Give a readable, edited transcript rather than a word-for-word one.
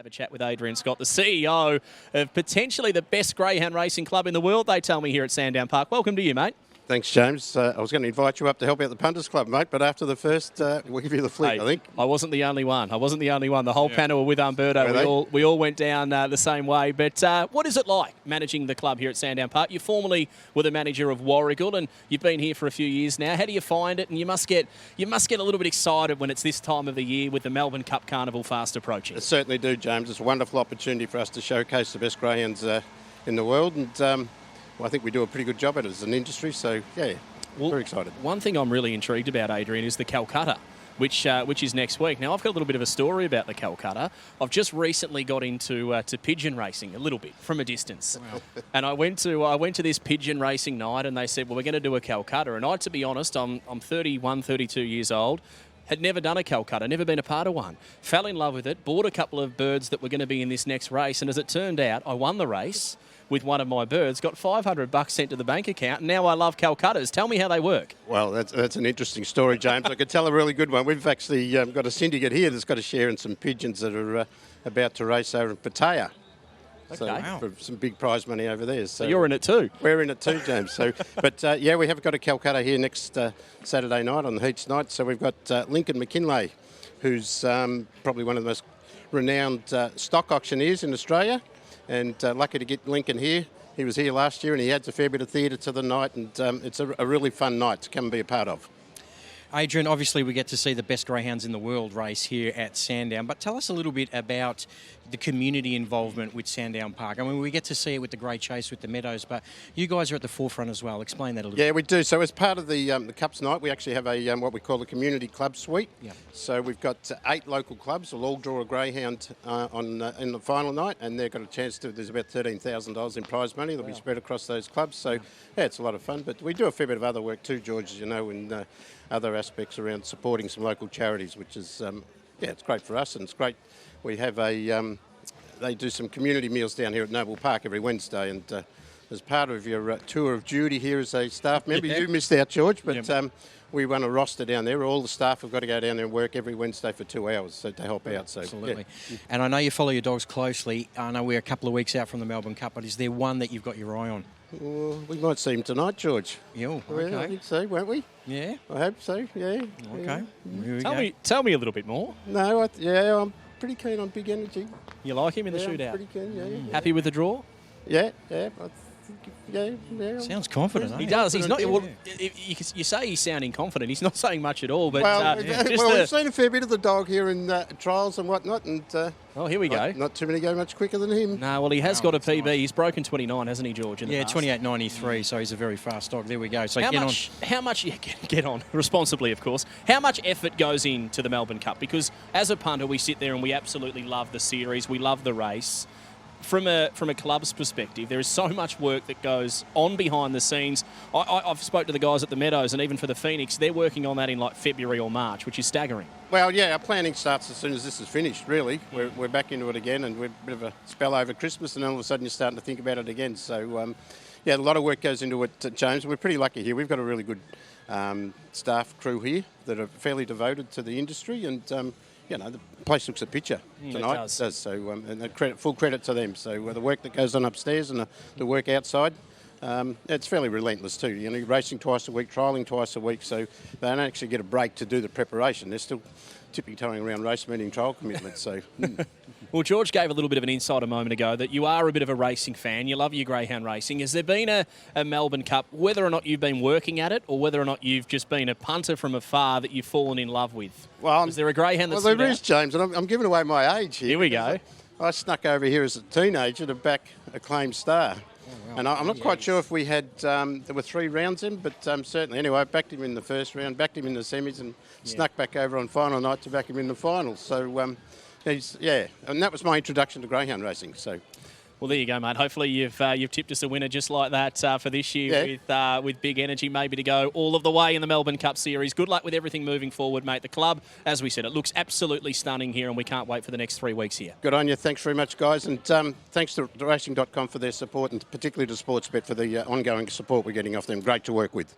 have a chat with Adrian Scott, the CEO of potentially the best greyhound racing club in the world, they tell me, here at Sandown Park. Welcome to you, mate. Thanks, James. I was going to invite you up to help out the Punters Club, mate, but after the first, we'll give you the flick, I think. I wasn't the only one. The whole panel were with Umberto. We all went down the same way. But what is it like managing the club here at Sandown Park? You formerly were the manager of Warragul, and you've been here for a few years now. How do you find it? And you must get a little bit excited when it's this time of the year with the Melbourne Cup Carnival fast approaching. I certainly do, James. It's a wonderful opportunity for us to showcase the best greyhounds in the world, and I think we do a pretty good job at it as an industry. So, yeah. Well, very excited. One thing I'm really intrigued about, Adrian, is the Calcutta, which is next week. Now, I've got a little bit of a story about the Calcutta. I've just recently got into to pigeon racing a little bit from a distance. Wow. And I went to this pigeon racing night, and they said, well, we're going to do a Calcutta. And to be honest, I'm 31, 32 years old. Had never done a Calcutta, never been a part of one. Fell in love with it, bought a couple of birds that were going to be in this next race, and as it turned out, I won the race with one of my birds, got $500 sent to the bank account, and now I love Calcuttas. Tell me how they work. Well, that's an interesting story, James. I could tell a really good one. We've actually got a syndicate here that's got a share in some pigeons that are about to race over in Pattaya. Okay. So Wow. For some big prize money over there. So you're in it too? We're in it too, James. But we have got a Calcutta here next Saturday night on the Heats night. So we've got Lincoln McKinlay, who's probably one of the most renowned stock auctioneers in Australia. And lucky to get Lincoln here. He was here last year and he adds a fair bit of theatre to the night, and it's a really fun night to come and be a part of. Adrian, obviously we get to see the best greyhounds in the world race here at Sandown, but tell us a little bit about the community involvement with Sandown Park. I mean, we get to see it with the Grey Chase, with the Meadows, but you guys are at the forefront as well. Explain that a little bit. Yeah, we do. So as part of the Cups night, we actually have a what we call a community club suite. Yeah. So we've got 8 local clubs. We'll all draw a greyhound in the final night, and they've got a chance to. There's about $13,000 in prize money that'll be spread across those clubs. So yeah, it's a lot of fun. But we do a fair bit of other work too, George, as you know, in other aspects around supporting some local charities, which is it's great for us, and it's great. We have they do some community meals down here at Noble Park every Wednesday, and as part of your tour of duty here as a staff member, you missed out, George, but we run a roster down there. All the staff have got to go down there and work every Wednesday for 2 hours to help out. So, absolutely. Yeah. And I know you follow your dogs closely. I know we're a couple of weeks out from the Melbourne Cup, but is there one that you've got your eye on? We might see him tonight, George. Yeah, okay. Well, I think so, won't we? Yeah. I hope so, yeah. Okay. Yeah. Tell me a little bit more. No, I'm pretty keen on Big Energy. You like him in the I'm shootout? Pretty keen, yeah. Happy with the draw? Yeah. I think, yeah. Sounds confident, He does. He's not. Well, you say he's sounding confident. He's not saying much at all. But we've seen a fair bit of the dog here in trials and whatnot, and here we go. Not too many go much quicker than him. No, well, he has got a PB. Nice. He's broken 29, hasn't he, George? 28.93. So he's a very fast dog. There we go. So how much? Get on responsibly, of course. How much effort goes into the Melbourne Cup? Because as a punter, we sit there and we absolutely love the series. We love the race. From a club's perspective, there is so much work that goes on behind the scenes. I've spoke to the guys at the Meadows, and even for the Phoenix, they're working on that in like February or March, which is staggering. Well, yeah, our planning starts as soon as this is finished, really. We're back into it again, and we're a bit of a spell over Christmas, and all of a sudden you're starting to think about it again. So, a lot of work goes into it, James. We're pretty lucky here. We've got a really good staff crew here that are fairly devoted to the industry, and the place looks a picture tonight. It does. So, and full credit to them. So the work that goes on upstairs and the work outside, it's fairly relentless too. You're racing twice a week, trialling twice a week, so they don't actually get a break to do the preparation. They're still tippy-toeing around race meeting trial commitments. So. Well, George gave a little bit of an insight a moment ago that you are a bit of a racing fan. You love your greyhound racing. Has there been a Melbourne Cup, whether or not you've been working at it or whether or not you've just been a punter from afar, that you've fallen in love with? Well, is there a greyhound that's there is, James, and I'm giving away my age here. Here we go. I snuck over here as a teenager to back Acclaimed Star. Oh, wow. And I'm not quite sure if we had, there were 3 rounds in, but certainly anyway, I backed him in the first round, backed him in the semis, and snuck back over on final night to back him in the finals. So, and that was my introduction to greyhound racing. So, well, there you go, mate. Hopefully you've tipped us a winner just like that for this year with Big Energy, maybe to go all of the way in the Melbourne Cup Series. Good luck with everything moving forward, mate. The club, as we said, it looks absolutely stunning here, and we can't wait for the next 3 weeks here. Good on you. Thanks very much, guys, and thanks to racing.com for their support, and particularly to Sportsbet for the ongoing support we're getting off them. Great to work with.